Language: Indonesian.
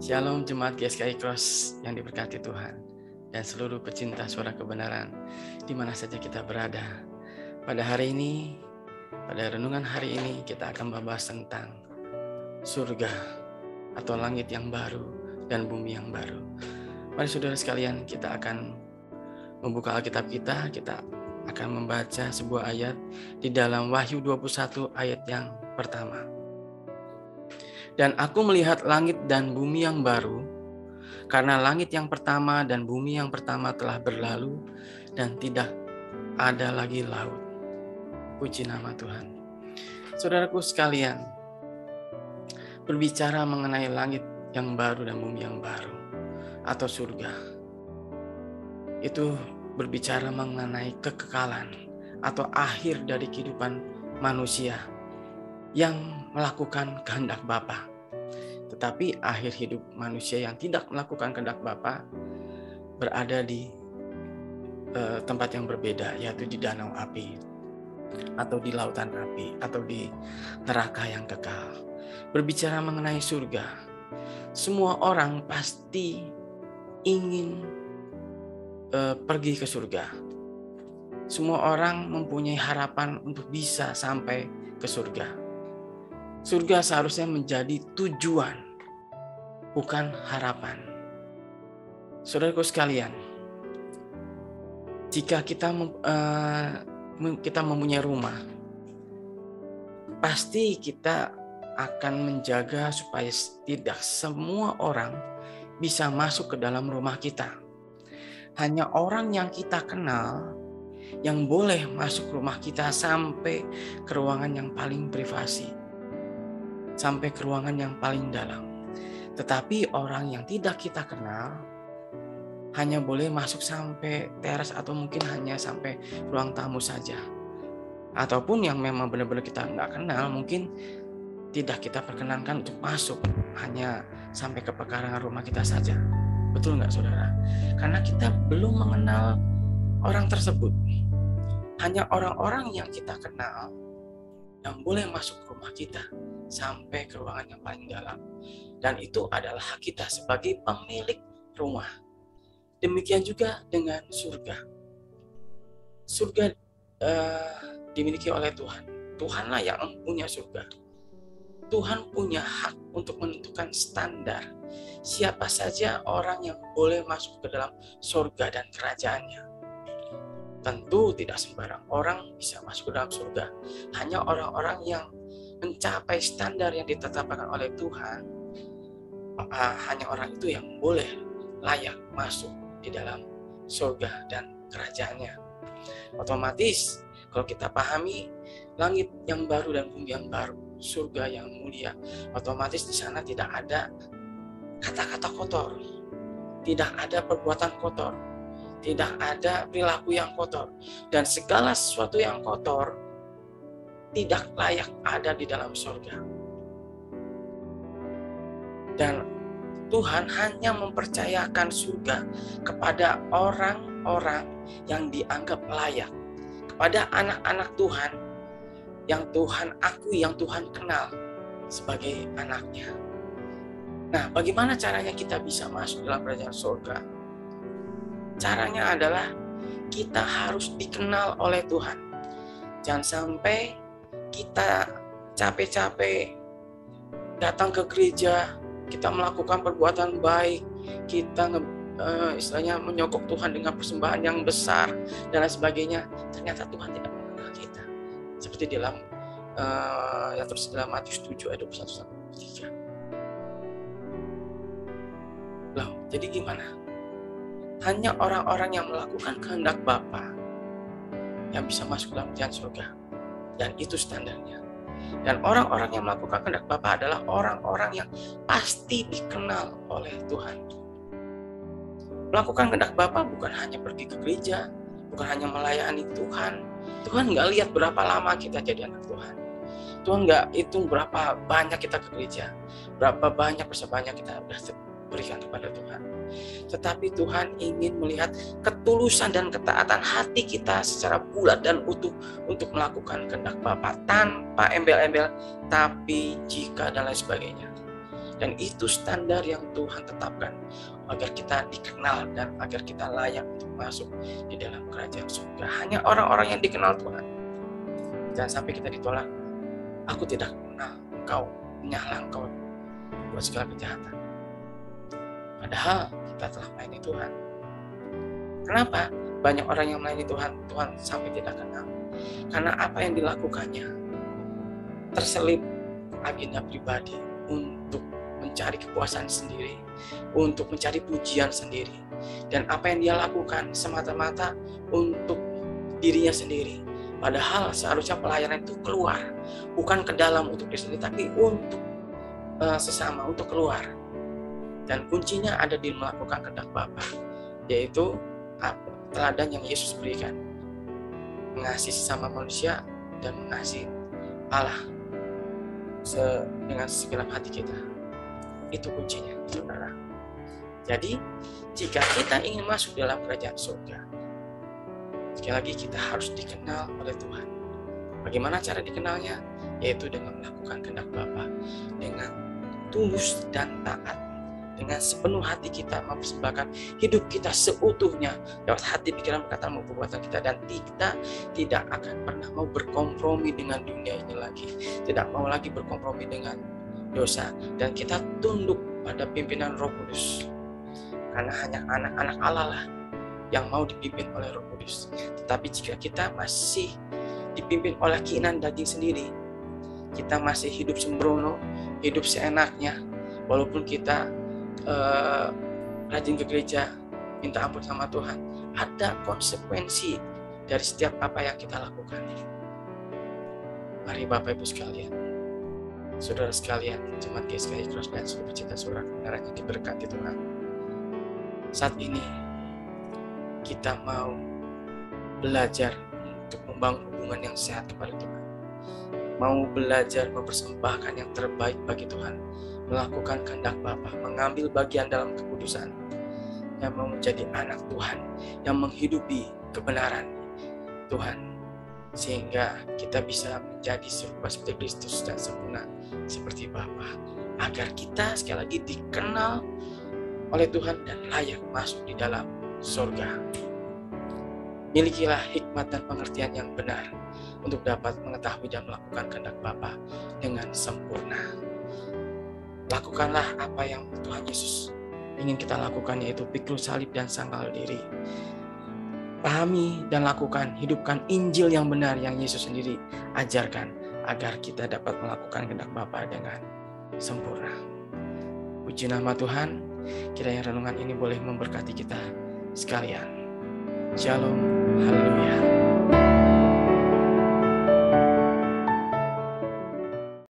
Shalom jemaat GSKI Cross yang diberkati Tuhan dan seluruh pecinta suara kebenaran di mana saja kita berada. Pada hari ini, pada renungan hari ini kita akan membahas tentang surga atau langit yang baru dan bumi yang baru. Mari saudara sekalian, kita akan membuka Alkitab kita akan membaca sebuah ayat di dalam Wahyu 21 ayat yang pertama. Dan aku melihat langit dan bumi yang baru, karena langit yang pertama dan bumi yang pertama telah berlalu dan tidak ada lagi laut. Puji nama Tuhan. Saudaraku sekalian, berbicara mengenai langit yang baru dan bumi yang baru atau surga, itu berbicara mengenai kekekalan atau akhir dari kehidupan manusia yang melakukan kehendak Bapa. Tetapi akhir hidup manusia yang tidak melakukan kehendak Bapa berada di tempat yang berbeda, yaitu di danau api atau di lautan api atau di neraka yang kekal. Berbicara mengenai surga, semua orang pasti ingin pergi ke surga. Semua orang mempunyai harapan untuk bisa sampai ke surga. Surga seharusnya menjadi tujuan, bukan harapan. Saudaraku sekalian, jika kita mempunyai rumah, pasti kita akan menjaga supaya tidak semua orang bisa masuk ke dalam rumah kita. Hanya orang yang kita kenal yang boleh masuk rumah kita sampai ke ruangan yang paling privasi, sampai ke ruangan yang paling dalam. Tetapi orang yang tidak kita kenal hanya boleh masuk sampai teras atau mungkin hanya sampai ruang tamu saja. Ataupun yang memang benar-benar kita nggak kenal, mungkin tidak kita perkenankan untuk masuk, hanya sampai ke pekarangan rumah kita saja. Betul nggak saudara? Karena kita belum mengenal orang tersebut. Hanya orang-orang yang kita kenal yang boleh masuk ke rumah kita sampai ke ruangan yang paling dalam. Dan itu adalah hak kita sebagai pemilik rumah. Demikian juga dengan surga. Surga dimiliki oleh Tuhan. Tuhanlah yang punya surga. Tuhan punya hak untuk menentukan standar siapa saja orang yang boleh masuk ke dalam surga dan kerajaannya. Tentu tidak sembarang orang bisa masuk ke dalam surga. Hanya orang-orang yang mencapai standar yang ditetapkan oleh Tuhan, hanya orang itu yang boleh layak masuk di dalam surga dan kerajaannya. Otomatis kalau kita pahami langit yang baru dan bumi yang baru, surga yang mulia, otomatis di sana tidak ada kata-kata kotor, tidak ada perbuatan kotor, tidak ada perilaku yang kotor, dan segala sesuatu yang kotor tidak layak ada di dalam surga. Dan Tuhan hanya mempercayakan surga kepada orang-orang yang dianggap layak, kepada anak-anak Tuhan yang Tuhan akui, yang Tuhan kenal sebagai anaknya. Nah, bagaimana caranya kita bisa masuk dalam kerajaan surga? Caranya adalah kita harus dikenal oleh Tuhan. Jangan sampai kita capek-capek datang ke gereja, kita melakukan perbuatan baik, kita istilahnya menyogok Tuhan dengan persembahan yang besar dan lain sebagainya. Ternyata Tuhan tidak mengenal kita. Seperti dalam yang terus dalam Matius 7 ayat 21-23. Loh, jadi gimana? Hanya orang-orang yang melakukan kehendak Bapa yang bisa masuk dalam kerajaan surga. Dan itu standarnya. Dan orang-orang yang melakukan kehendak Bapa adalah orang-orang yang pasti dikenal oleh Tuhan. Melakukan kehendak Bapa bukan hanya pergi ke gereja, bukan hanya melayani Tuhan. Tuhan nggak lihat berapa lama kita jadi anak Tuhan. Tuhan nggak hitung berapa banyak kita ke gereja, berapa banyak persembahan kita berikan kepada Tuhan. Tetapi Tuhan ingin melihat ketulusan dan ketaatan hati kita secara bulat dan utuh untuk melakukan kehendak Bapa tanpa embel-embel, tapi jika dan lain sebagainya. Dan itu standar yang Tuhan tetapkan agar kita dikenal dan agar kita layak untuk masuk di dalam kerajaan surga. Hanya orang-orang yang dikenal Tuhan. Jangan sampai kita ditolak. Aku tidak mengenal engkau, menyala engkau buat segala kejahatan. Padahal kita telah melayani Tuhan. Kenapa banyak orang yang melayani Tuhan, Tuhan sampai tidak kenal? Karena apa yang dilakukannya terselip agenda pribadi untuk mencari kepuasan sendiri, untuk mencari pujian sendiri. Dan apa yang dia lakukan semata-mata untuk dirinya sendiri. Padahal seharusnya pelayanan itu keluar, bukan ke dalam untuk diri sendiri, tapi untuk sesama, untuk keluar. Dan kuncinya ada di melakukan kehendak Bapa, yaitu teladan yang Yesus berikan, mengasihi sesama manusia dan mengasihi Allah dengan segenap hati kita. Itu kuncinya, saudara. Jadi jika kita ingin masuk dalam kerajaan surga, sekali lagi kita harus dikenal oleh Tuhan. Bagaimana cara dikenalnya? Yaitu dengan melakukan kehendak Bapa, dengan tulus dan taat, dengan sepenuh hati kita mempersembahkan hidup kita seutuhnya lewat hati, pikiran, perkataan, maupun perbuatan kita. Dan kita tidak akan pernah mau berkompromi dengan dunia ini lagi, tidak mau lagi berkompromi dengan dosa, dan kita tunduk pada pimpinan Roh Kudus. Karena hanya anak-anak Allah lah yang mau dipimpin oleh Roh Kudus. Tetapi jika kita masih dipimpin oleh keinginan daging sendiri, kita masih hidup sembrono, hidup seenaknya, walaupun kita rajin ke gereja, minta ampun sama Tuhan, ada konsekuensi dari setiap apa yang kita lakukan. Mari Bapak Ibu sekalian, saudara sekalian, jemaat GSKI Cross dan seluruh pecinta surga kebenaran yang diberkati Tuhan. Saat ini kita mau belajar untuk membangun hubungan yang sehat kepada Tuhan. Mau belajar mempersembahkan yang terbaik bagi Tuhan, melakukan kehendak Bapa, mengambil bagian dalam kekudusan, yang mau menjadi anak Tuhan, yang menghidupi kebenaran Tuhan, sehingga kita bisa menjadi serupa seperti Kristus dan sempurna seperti Bapa, agar kita sekali lagi dikenal oleh Tuhan dan layak masuk di dalam surga. Milikilah hikmat dan pengertian yang benar untuk dapat mengetahui dan melakukan kehendak Bapa dengan sempurna. Lakukanlah apa yang Tuhan Yesus ingin kita lakukan, yaitu pikul salib dan sangkal diri. Pahami dan lakukan, hidupkan Injil yang benar yang Yesus sendiri ajarkan, agar kita dapat melakukan kehendak Bapa dengan sempurna. Puji nama Tuhan, kiranya renungan ini boleh memberkati kita sekalian. Shalom, haleluya.